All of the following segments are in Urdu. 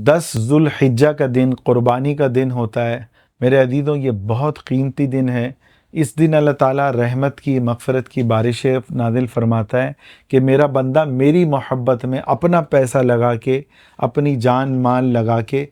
10 ذوالحجہ کا دن قربانی کا دن ہوتا ہے۔ میرے عزیزوں، یہ بہت قیمتی دن ہے۔ اس دن اللہ تعالیٰ رحمت کی، مغفرت کی بارشیں نازل فرماتا ہے کہ میرا بندہ میری محبت میں اپنا پیسہ لگا کے، اپنی جان مال لگا کے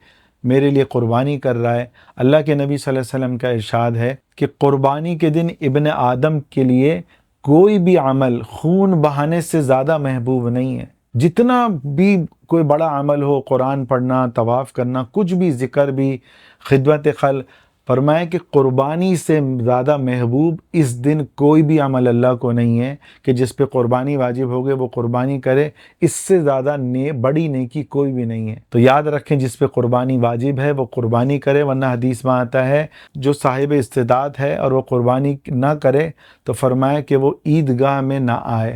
میرے لیے قربانی کر رہا ہے۔ اللہ کے نبی صلی اللہ علیہ وسلم کا ارشاد ہے کہ قربانی کے دن ابن آدم کے لیے کوئی بھی عمل خون بہانے سے زیادہ محبوب نہیں ہے۔ جتنا بھی کوئی بڑا عمل ہو، قرآن پڑھنا، طواف کرنا، کچھ بھی، ذکر بھی، خدمت خلق، فرمایا کہ قربانی سے زیادہ محبوب اس دن کوئی بھی عمل اللہ کو نہیں ہے کہ جس پہ قربانی واجب ہوگی وہ قربانی کرے۔ اس سے زیادہ بڑی نیکی کوئی بھی نہیں ہے۔ تو یاد رکھیں، جس پہ قربانی واجب ہے وہ قربانی کرے، ورنہ حدیث میں آتا ہے جو صاحب استعداد ہے اور وہ قربانی نہ کرے تو فرمایا کہ وہ عیدگاہ میں نہ آئے۔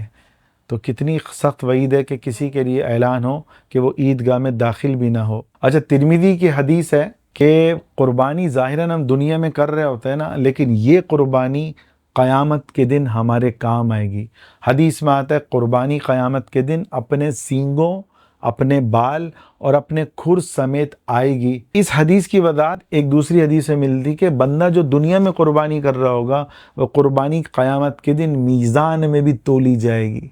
تو کتنی سخت وعید ہے کہ کسی کے لیے اعلان ہو کہ وہ عیدگاہ میں داخل بھی نہ ہو۔ اچھا، ترمذی کی حدیث ہے کہ قربانی ظاہراً ہم دنیا میں کر رہے ہوتے ہیں نا، لیکن یہ قربانی قیامت کے دن ہمارے کام آئے گی۔ حدیث میں آتا ہے قربانی قیامت کے دن اپنے سینگوں، اپنے بال اور اپنے کھر سمیت آئے گی۔ اس حدیث کی وضاحت ایک دوسری حدیث میں ملتی کہ بندہ جو دنیا میں قربانی کر رہا ہوگا وہ قربانی قیامت کے دن میزان میں بھی تولی جائے گی،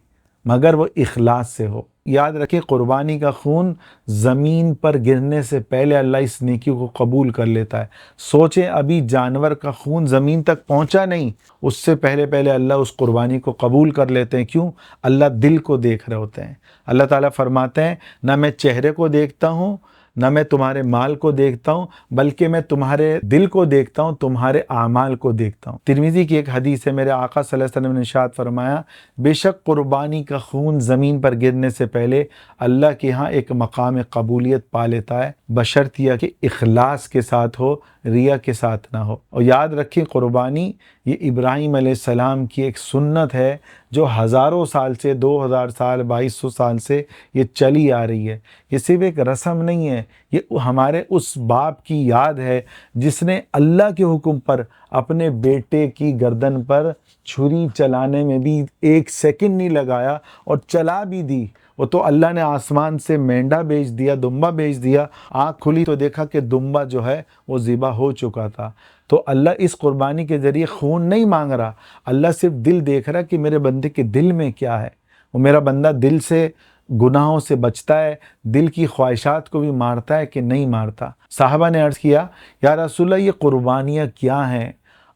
مگر وہ اخلاص سے ہو۔ یاد رکھیں، قربانی کا خون زمین پر گرنے سے پہلے اللہ اس نیکی کو قبول کر لیتا ہے۔ سوچیں، ابھی جانور کا خون زمین تک پہنچا نہیں، اس سے پہلے اللہ اس قربانی کو قبول کر لیتے ہیں۔ کیوں؟ اللہ دل کو دیکھ رہے ہوتے ہیں۔ اللہ تعالیٰ فرماتے ہیں، نہ میں چہرے کو دیکھتا ہوں، نہ میں تمہارے مال کو دیکھتا ہوں، بلکہ میں تمہارے دل کو دیکھتا ہوں، تمہارے اعمال کو دیکھتا ہوں۔ ترمذی کی ایک حدیث ہے، میرے آقا صلی اللہ علیہ وسلم نے ارشاد فرمایا، بے شک قربانی کا خون زمین پر گرنے سے پہلے اللہ کے ہاں ایک مقام قبولیت پا لیتا ہے، بشرطیہ کہ اخلاص کے ساتھ ہو، ریا کے ساتھ نہ ہو۔ اور یاد رکھیں، قربانی یہ ابراہیم علیہ السلام کی ایک سنت ہے جو ہزاروں سال سے، 2000 سال، 2200 سال سے یہ چلی آ رہی ہے۔ یہ صرف ایک رسم نہیں ہے، یہ ہمارے اس باپ کی یاد ہے جس نے اللہ کے حکم پر اپنے بیٹے کی گردن پر چھری چلانے میں بھی ایک سیکنڈ نہیں لگایا اور چلا بھی دی۔ وہ تو اللہ نے آسمان سے مینڈا بھیج دیا، دمبا بھیج دیا، آنکھ کھلی تو دیکھا کہ دمبا جو ہے وہ ذبح ہو چکا تھا۔ تو اللہ اس قربانی کے ذریعے خون نہیں مانگ رہا، اللہ صرف دل دیکھ رہا کہ میرے بندے کے دل میں کیا ہے۔ وہ میرا بندہ دل سے گناہوں سے بچتا ہے، دل کی خواہشات کو بھی مارتا ہے کہ نہیں مارتا۔ صحابہ نے عرض کیا، یا رسول اللہ، یہ قربانیاں کیا ہیں؟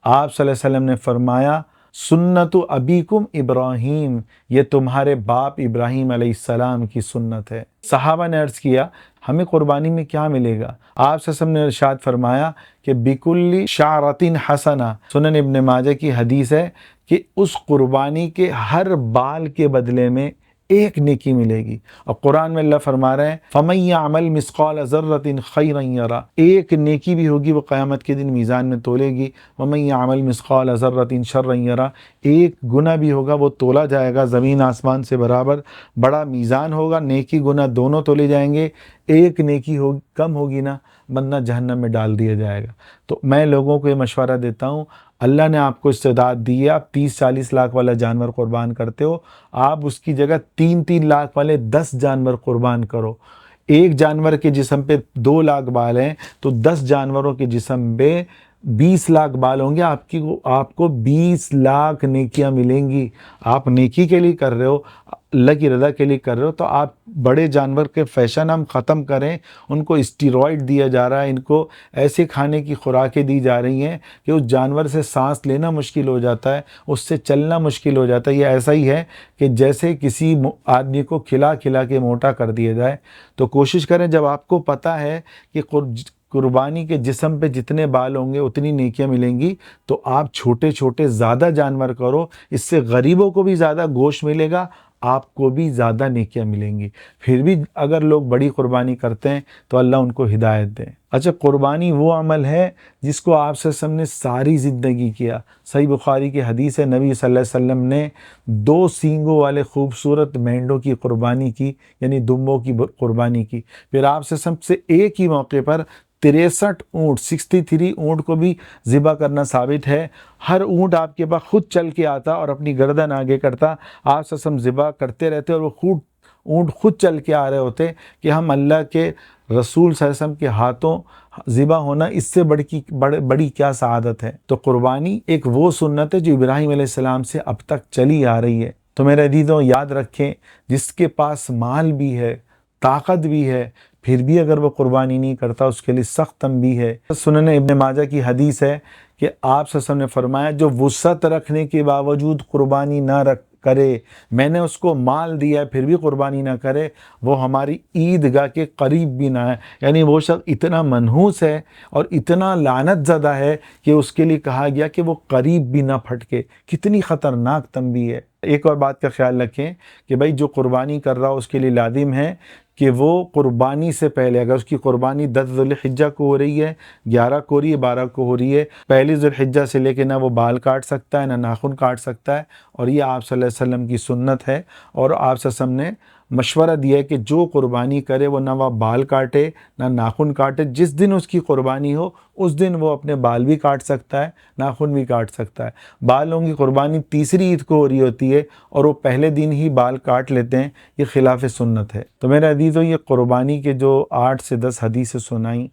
آپ صلی اللہ علیہ وسلم نے فرمایا، سنت ابیکم ابراہیم، یہ تمہارے باپ ابراہیم علیہ السلام کی سنت ہے۔ صحابہ نے عرض کیا، ہمیں قربانی میں کیا ملے گا؟ آپ صلی اللہ علیہ وسلم نے ارشاد فرمایا کہ بکل شعرۃ حسنہ، سنن ابن ماجہ کی حدیث ہے کہ اس قربانی کے ہر بال کے بدلے میں ایک نیکی ملے گی۔ اور قرآن میں اللہ فرما رہے ہیں، فَمَن يَعْمَلْ مِثْقَالَ ذَرَّةٍ خَيْرًا يَرَهُ، ایک نیکی بھی ہوگی وہ قیامت کے دن میزان میں تولے گی۔ وَمَن يَعْمَلْ مِثْقَالَ ذَرَّةٍ شَرًّا يَرَهُ، ایک گناہ بھی ہوگا وہ تولا جائے گا، زمین آسمان سے برابر بڑا میزان ہوگا، نیکی گناہ دونوں تولے جائیں گے۔ ایک نیکی کم ہوگی نا، بندہ جہنم میں ڈال دیا جائے گا۔ تو میں لوگوں کو یہ مشورہ دیتا ہوں، اللہ نے آپ کو استعداد دی ہے، آپ 30-40 لاکھ والا جانور قربان کرتے ہو، آپ اس کی جگہ 3-3 لاکھ والے 10 جانور قربان کرو۔ ایک جانور کے جسم پہ 2 لاکھ بال ہیں تو 10 جانوروں کے جسم پہ 20 لاکھ بال ہوں گے، آپ کو 20 لاکھ نیکیاں ملیں گی۔ آپ نیکی کے لیے کر رہے ہو، اللہ کی رضا کے لیے کر رہے ہو، تو آپ بڑے جانور کے فیشن ہم ختم کریں۔ ان کو اسٹیرائڈ دیا جا رہا ہے، ان کو ایسے کھانے کی خوراکیں دی جا رہی ہیں کہ اس جانور سے سانس لینا مشکل ہو جاتا ہے، اس سے چلنا مشکل ہو جاتا ہے۔ یہ ایسا ہی ہے کہ جیسے کسی آدمی کو کھلا کھلا کے موٹا کر دیا جائے۔ تو کوشش کریں، جب آپ کو پتہ ہے کہ قربانی کے جسم پہ جتنے بال ہوں گے اتنی نیکیاں ملیں گی، تو آپ چھوٹے چھوٹے زیادہ جانور کرو، اس سے غریبوں کو بھی زیادہ گوشت ملے گا، آپ کو بھی زیادہ نیکیاں ملیں گی۔ پھر بھی اگر لوگ بڑی قربانی کرتے ہیں تو اللہ ان کو ہدایت دے۔ اچھا، قربانی وہ عمل ہے جس کو آپ صلی اللہ علیہ وسلم نے ساری زندگی کیا۔ صحیح بخاری کی حدیث ہے، نبی صلی اللہ علیہ وسلم نے 2 سینگوں والے خوبصورت مینڈوں کی قربانی کی، یعنی دمبوں کی قربانی کی۔ پھر آپ صلی اللہ علیہ وسلم سے ایک ہی موقع پر 63 اونٹ، 63 اونٹ کو بھی ذبح کرنا ثابت ہے۔ ہر اونٹ آپ کے پاس خود چل کے آتا اور اپنی گردن آگے کرتا، آپ صلی اللہ علیہ وسلم ذبح کرتے رہتے اور وہ اونٹ خود چل کے آ رہے ہوتے کہ ہم اللہ کے رسول صلی اللہ علیہ وسلم کے ہاتھوں ذبح ہونا اس سے بڑی کیا سعادت ہے۔ تو قربانی ایک وہ سنت ہے جو ابراہیم علیہ السلام سے اب تک چلی آ رہی ہے۔ تو میرے عزیزوں یاد رکھیں، جس کے پاس مال بھی ہے، طاقت بھی ہے، پھر بھی اگر وہ قربانی نہیں کرتا اس کے لیے سخت تنبیہ ہے۔ سنن ابن ماجہ کی حدیث ہے کہ آپ صلی اللہ علیہ وسلم نے فرمایا جو وسعت رکھنے کے باوجود قربانی نہ کرے، میں نے اس کو مال دیا ہے پھر بھی قربانی نہ کرے، وہ ہماری عیدگاہ کے قریب بھی نہ ہے۔ یعنی وہ شخص اتنا منحوس ہے اور اتنا لعنت زدہ ہے کہ اس کے لیے کہا گیا کہ وہ قریب بھی نہ پھٹکے۔ کتنی خطرناک تنبیہ ہے۔ ایک اور بات کا خیال رکھیں کہ بھائی جو قربانی کر رہا ہو اس کے لیے لازم ہے کہ وہ قربانی سے پہلے، اگر اس کی قربانی 10 ذوالحجہ کو ہو رہی ہے، 11 کو ہو رہی ہے، 12 کو ہو رہی ہے، پہلی ذوالحجہ سے لے کے نہ وہ بال کاٹ سکتا ہے نہ ناخن کاٹ سکتا ہے، اور یہ آپ صلی اللہ علیہ وسلم کی سنت ہے۔ اور آپ صلی اللہ علیہ وسلم نے مشورہ دیا ہے کہ جو قربانی کرے وہ نہ وہ بال کاٹے نہ ناخن کاٹے، جس دن اس کی قربانی ہو اس دن وہ اپنے بال بھی کاٹ سکتا ہے، ناخن بھی کاٹ سکتا ہے۔ بالوں کی قربانی تیسری عید کو ہو رہی ہوتی ہے اور وہ پہلے دن ہی بال کاٹ لیتے ہیں، یہ خلاف سنت ہے۔ تو میرے عزیزو، یہ قربانی کے جو 8 سے 10 حدیثیں سنائیں،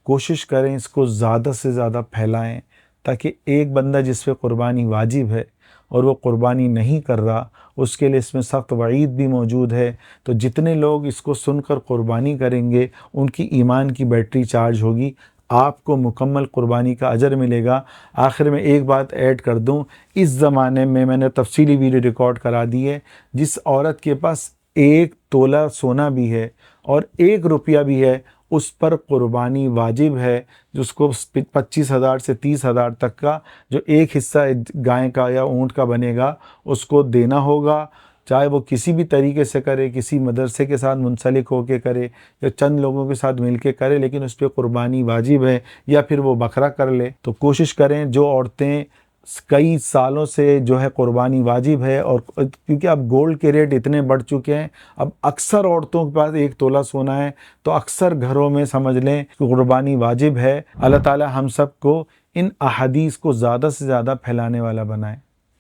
کوشش کریں اس کو زیادہ سے زیادہ پھیلائیں تاکہ ایک بندہ جس پہ قربانی واجب ہے اور وہ قربانی نہیں کر رہا، اس کے لیے اس میں سخت وعید بھی موجود ہے۔ تو جتنے لوگ اس کو سن کر قربانی کریں گے ان کی ایمان کی بیٹری چارج ہوگی، آپ کو مکمل قربانی کا اجر ملے گا۔ آخر میں ایک بات ایڈ کر دوں، اس زمانے میں نے تفصیلی ویڈیو ریکارڈ کرا دی ہے، جس عورت کے پاس 1 تولہ سونا بھی ہے اور 1 روپیہ بھی ہے، اس پر قربانی واجب ہے، جس کو 25,000 سے 30,000 تک کا جو ایک حصہ گائے کا یا اونٹ کا بنے گا اس کو دینا ہوگا، چاہے وہ کسی بھی طریقے سے کرے، کسی مدرسے کے ساتھ منسلک ہو کے کرے یا چند لوگوں کے ساتھ مل کے کرے، لیکن اس پہ قربانی واجب ہے، یا پھر وہ بکرا کر لے۔ تو کوشش کریں، جو عورتیں کئی سالوں سے جو ہے قربانی واجب ہے، اور کیونکہ اب گولڈ کے ریٹ اتنے بڑھ چکے ہیں، اب اکثر عورتوں کے پاس 1 تولہ سونا ہے، تو اکثر گھروں میں سمجھ لیں کہ قربانی واجب ہے۔ اللہ تعالی ہم سب کو ان احادیث کو زیادہ سے زیادہ پھیلانے والا بنائے۔